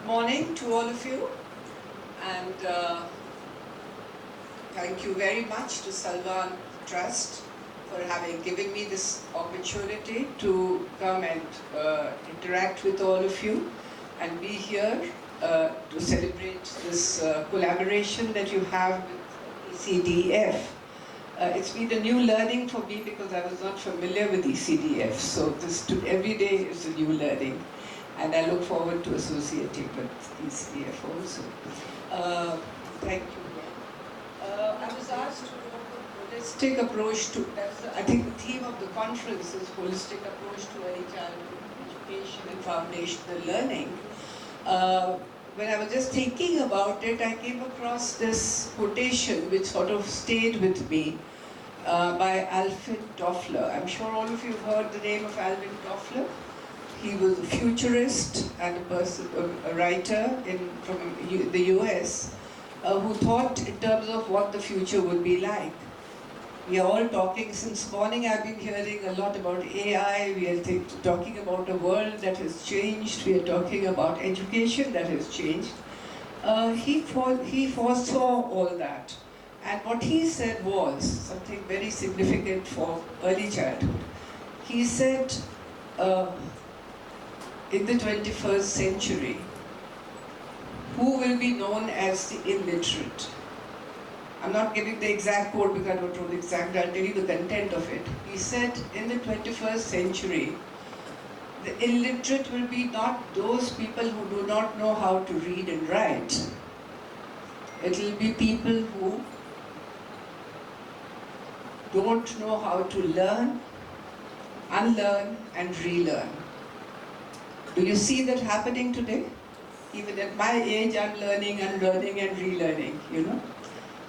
Good morning to all of you, and thank you very much to Salwan Trust for having given me this opportunity to come and interact with all of you and be here to celebrate this collaboration that you have with ECDF. It's been a new learning for me because I was not familiar with ECDF, so every day is a new learning. And I look forward to associating with ECDF also. Thank you. I was asked to do a holistic approach to, I think the theme of the conference is holistic approach to early childhood education and foundational learning. When I was just thinking about it, I came across this quotation which sort of stayed with me by Alfred Toffler. I'm sure all of you have heard the name of Alvin Toffler. He was a futurist and a writer from the US who thought in terms of what the future would be like. We are all talking, since morning I've been hearing a lot about AI, we are talking about a world that has changed, we are talking about education that has changed. He foresaw all that. And what he said was something very significant for early childhood. He said, in the 21st century, who will be known as the illiterate? I'm not giving the exact quote because I don't know the exact, I'll tell you the content of it. He said, in the 21st century, the illiterate will be not those people who do not know how to read and write. It will be people who don't know how to learn, unlearn, and relearn. Do you see that happening today? Even at my age, I'm learning, unlearning, and relearning, you know.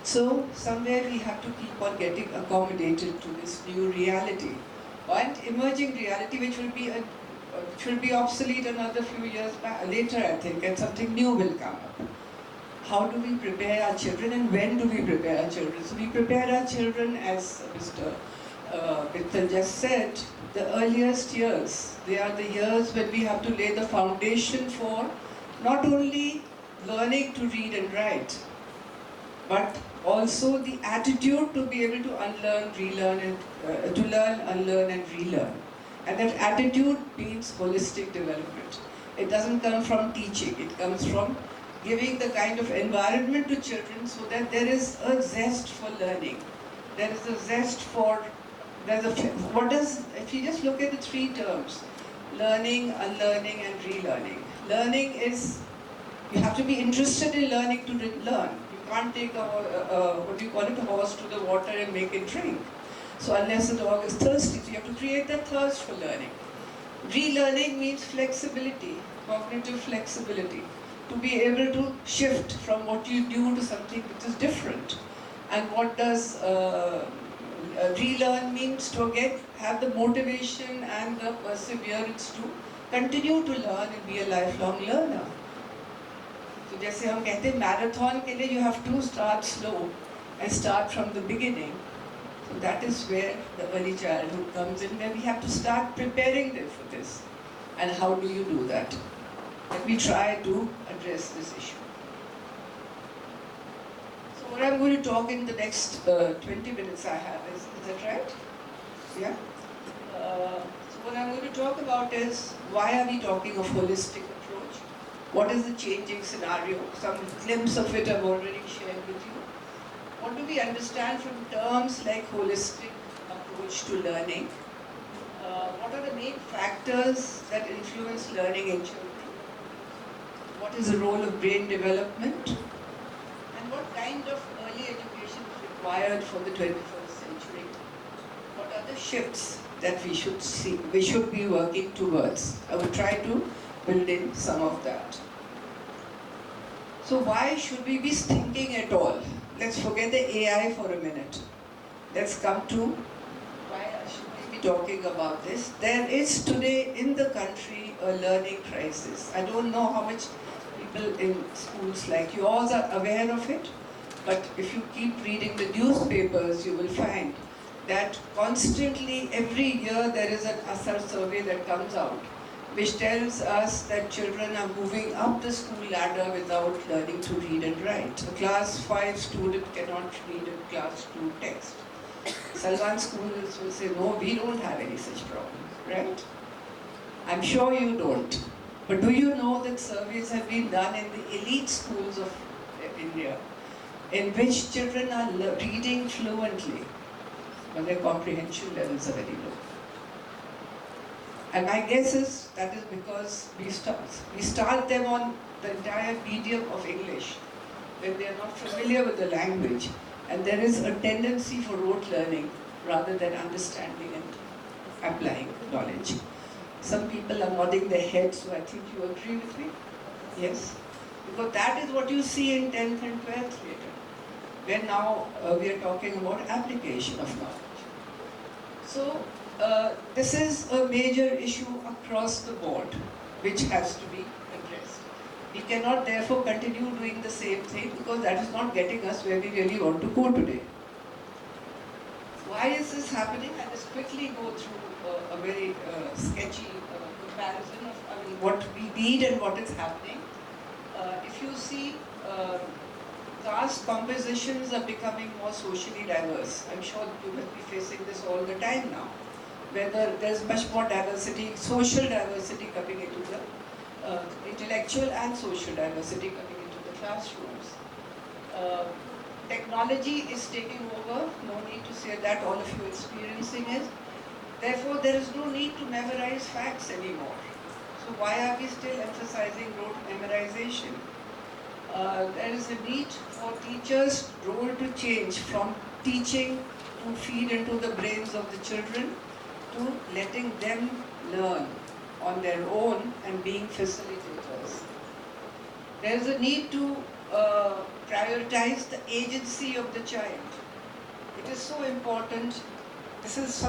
So somewhere we have to keep on getting accommodated to this new reality. One emerging reality which will be obsolete another few years later, I think, and something new will come up. How do we prepare our children, and when do we prepare our children? So we prepare our children, as Mr. Mittal just said, the earliest years. They are the years when we have to lay the foundation for not only learning to read and write, but also the attitude to be able to unlearn, relearn, and to learn, unlearn, and relearn. And that attitude means holistic development. It doesn't come from teaching. It comes from giving the kind of environment to children so that there is a zest for learning. There is a zest for, if you just look at the three terms, learning, unlearning, and relearning. Learning is, you have to be interested in learning to learn. You can't take a horse to the water and make it drink. So unless the dog is thirsty, so you have to create that thirst for learning. Relearning means flexibility, cognitive flexibility, to be able to shift from what you do to something which is different. And what does relearn means? To again have the motivation and the perseverance to continue to learn and be a lifelong learner. So जैसे हम कहते हैं marathon के लिए you have to start slow and start from the beginning. So that is where the early childhood comes in, where we have to start preparing them for this. And how do you do that? Let me try to address this issue. So what I'm going to talk in the next 20 minutes I have, is that right? Yeah? So what I'm going to talk about is, why are we talking of holistic approach? What is the changing scenario? Some glimpse of it I've already shared with you. What do we understand from terms like holistic approach to learning? What are the main factors that influence learning in children? What is the role of brain development? And what kind of early education is required for the 21st century? What are the shifts that we should be working towards? I will try to build in some of that. So why should we be thinking at all? Let's forget the AI for a minute. Let's come to why should we be talking about this. There is today in the country a learning crisis. I don't know how much people in schools like you all are aware of it, but if you keep reading the newspapers, you will find that constantly every year there is an ASAR survey that comes out which tells us that children are moving up the school ladder without learning to read and write. A class 5 student cannot read a class 2 text. Salwan schools will say, no, we don't have any such problem, right? I'm sure you don't. But do you know that surveys have been done in the elite schools of India, in which children are reading fluently, but their comprehension levels are very low. And my guess is that is because we start them on the entire medium of English when they are not familiar with the language, and there is a tendency for rote learning rather than understanding and applying knowledge. Some people are nodding their heads, so I think you agree with me? Yes? Because that is what you see in 10th and 12th later, when now we are talking about application of knowledge. So, this is a major issue across the board, which has to be addressed. We cannot therefore continue doing the same thing because that is not getting us where we really want to go today. Why is this happening? I'll just quickly go through a very sketchy comparison of what we need and what is happening. If you see, caste compositions are becoming more socially diverse. I'm sure you will be facing this all the time now. Whether there's much more diversity, social diversity coming into the intellectual and social diversity coming into the classrooms. Technology is taking over, no need to say that, all of you experiencing it. Therefore, there is no need to memorize facts anymore. So why are we still emphasizing rote memorization? There is a need for teachers' role to change from teaching to feed into the brains of the children to letting them learn on their own and being facilitators. There is a need to prioritize the agency of the child. It is so important. This is